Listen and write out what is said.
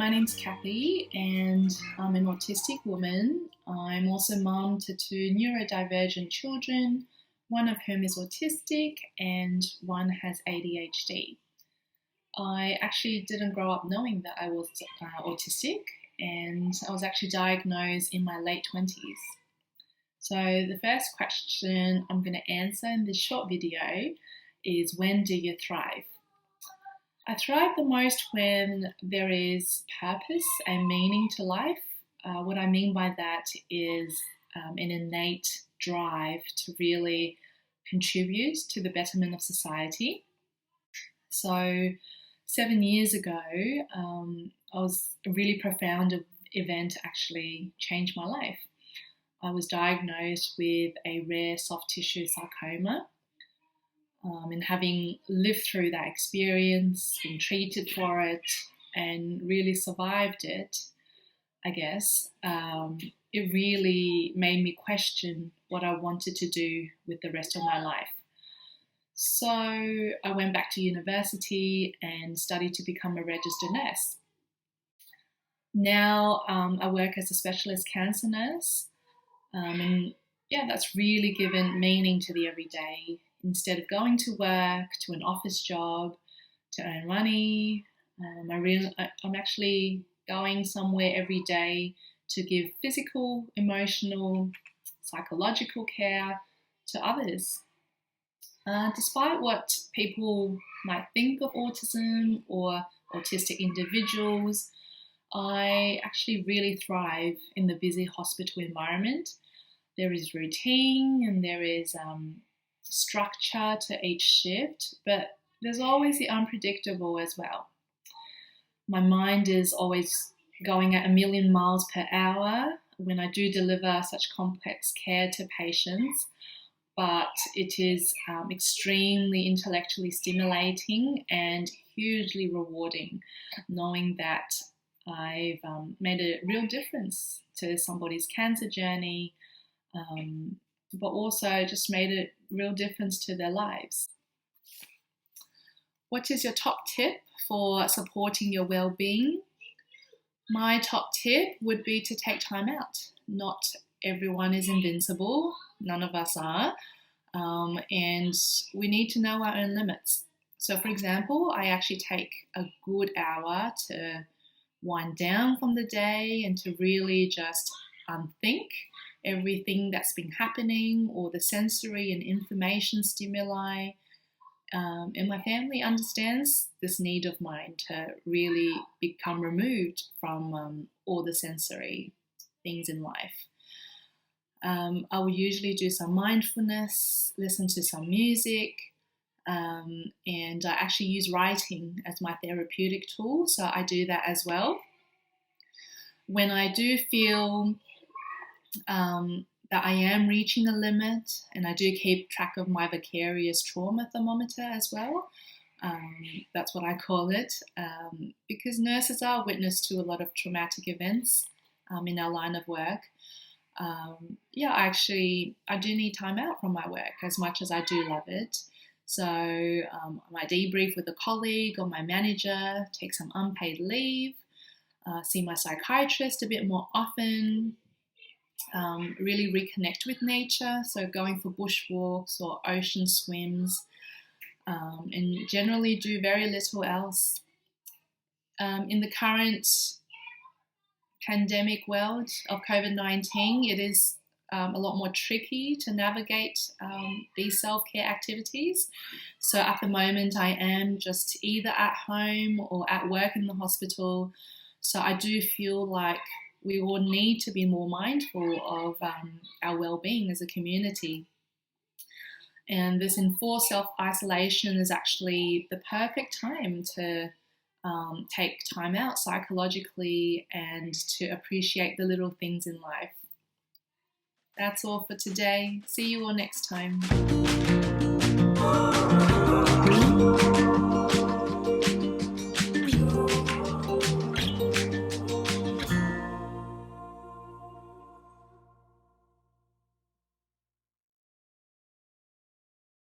my name's Kaithy and I'm an autistic woman. I'm also mum to two neurodivergent children, one of whom is autistic and one has ADHD. I actually didn't grow up knowing that I was autistic, and I was actually diagnosed in my late 20s. So the first question I'm going to answer in this short video is, when do you thrive? I thrive the most when there is purpose and meaning to life. What I mean by that is an innate drive to really contribute to the betterment of society. So 7 years ago, I was a really profound event actually changed my life. I was diagnosed with a rare soft tissue sarcoma. And having lived through that experience, been treated for it, and really survived it, I guess, it really made me question what I wanted to do with the rest of my life. So I went back to university and studied to become a registered nurse. Now I work as a specialist cancer nurse, and that's really given meaning to the everyday. Instead of going to work, to an office job, to earn money, I'm actually going somewhere every day to give physical, emotional, psychological care to others. Despite what people might think of autism or autistic individuals, I actually really thrive in the busy hospital environment. There is routine and there is structure to each shift, but there's always the unpredictable as well. My mind is always going at 1,000,000 miles per hour when I do deliver such complex care to patients, but it is extremely intellectually stimulating and hugely rewarding, knowing that I've made a real difference to somebody's cancer journey, but also just made a real difference to their lives. What is your top tip for supporting your well-being? My top tip would be to take time out. Not everyone is invincible, none of us are, and we need to know our own limits. So for example, I actually take a good hour to wind down from the day and to really just unthink everything that's been happening, or the sensory and information stimuli. And my family understands this need of mine to really become removed from all the sensory things in life. I will usually do some mindfulness, listen to some music, and I actually use writing as my therapeutic tool, so I do that as well. When I do feel that I am reaching a limit, and I do keep track of my vicarious trauma thermometer as well. That's what I call it, because nurses are witness to a lot of traumatic events in our line of work. I do need time out from my work as much as I do love it. So I might debrief with a colleague or my manager, take some unpaid leave, see my psychiatrist a bit more often, really reconnect with nature, so going for bushwalks or ocean swims, and generally do very little else. In the current pandemic world of COVID-19, it is a lot more tricky to navigate these self-care activities. So at the moment I am just either at home or at work in the hospital. So I do feel like we all need to be more mindful of our well-being as a community. And this enforced self-isolation is actually the perfect time to take time out psychologically and to appreciate the little things in life. That's all for today. See you all next time.